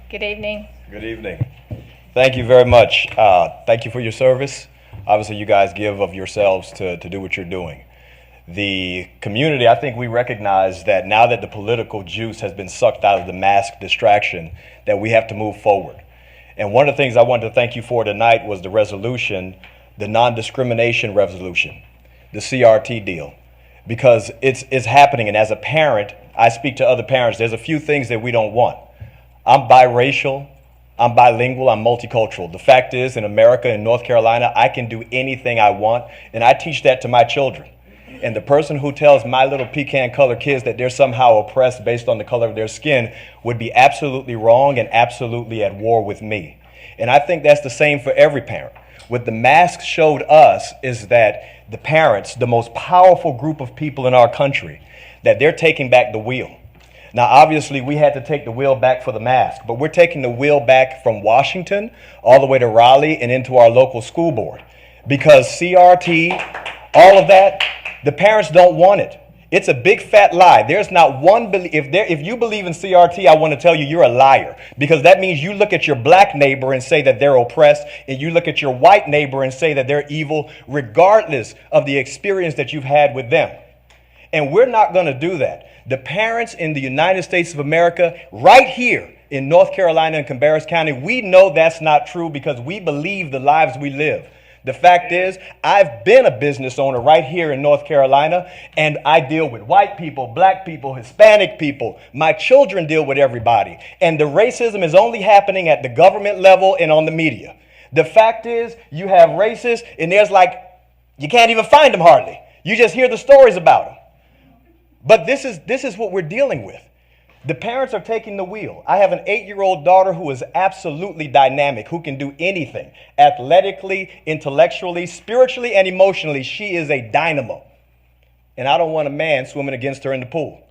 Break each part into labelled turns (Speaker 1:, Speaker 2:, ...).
Speaker 1: Good evening.
Speaker 2: Good evening. Thank you very much. Thank you for your service. Obviously, you guys give of yourselves to do what you're doing. The community, I think we recognize that now that the political juice has been sucked out of the mask distraction, that we have to move forward. And one of the things I wanted to thank you for tonight was the resolution, the non-discrimination resolution, the CRT deal, because it's happening. And as a parent, I speak to other parents. There's a few things that we don't want. I'm biracial, I'm bilingual, I'm multicultural. The fact is, in America, in North Carolina, I can do anything I want, and I teach that to my children. And the person who tells my little pecan-colored kids that they're somehow oppressed based on the color of their skin would be absolutely wrong and absolutely at war with me. And I think that's the same for every parent. What the mask showed us is that the parents, the most powerful group of people in our country, that they're taking back the wheel. Now, obviously, we had to take the wheel back for the mask, but we're taking the wheel back from Washington all the way to Raleigh and into our local school board. Because CRT, all of that, the parents don't want it. It's a big fat lie. There's not one, if you believe in CRT, I want to tell you you're a liar. Because that means you look at your black neighbor and say that they're oppressed, and you look at your white neighbor and say that they're evil, regardless of the experience that you've had with them. And we're not going to do that. The parents in the United States of America, right here in North Carolina and Cabarrus County, we know that's not true because we believe the lives we live. The fact is, I've been a business owner right here in North Carolina, and I deal with white people, black people, Hispanic people. My children deal with everybody. And the racism is only happening at the government level and on the media. The fact is, you have racists, and there's you can't even find them hardly. You just hear the stories about them. But this is what we're dealing with. The parents are taking the wheel. I have an 8-year-old daughter who is absolutely dynamic, who can do anything. Athletically, intellectually, spiritually, and emotionally, she is a dynamo. And I don't want a man swimming against her in the pool.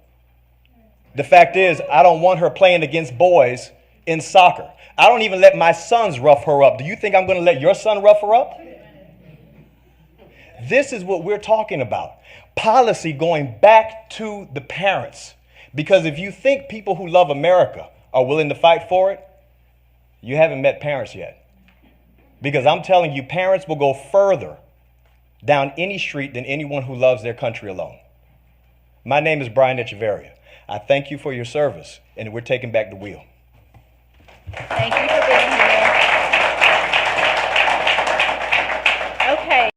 Speaker 2: The fact is, I don't want her playing against boys in soccer. I don't even let my sons rough her up. Do you think I'm going to let your son rough her up? This is what we're talking about. Policy going back to the parents. Because if you think people who love America are willing to fight for it, you haven't met parents yet. Because I'm telling you, parents will go further down any street than anyone who loves their country alone. My name is Brian Echevarria. I thank you for your service, and we're taking back the wheel.
Speaker 1: Thank you for being here.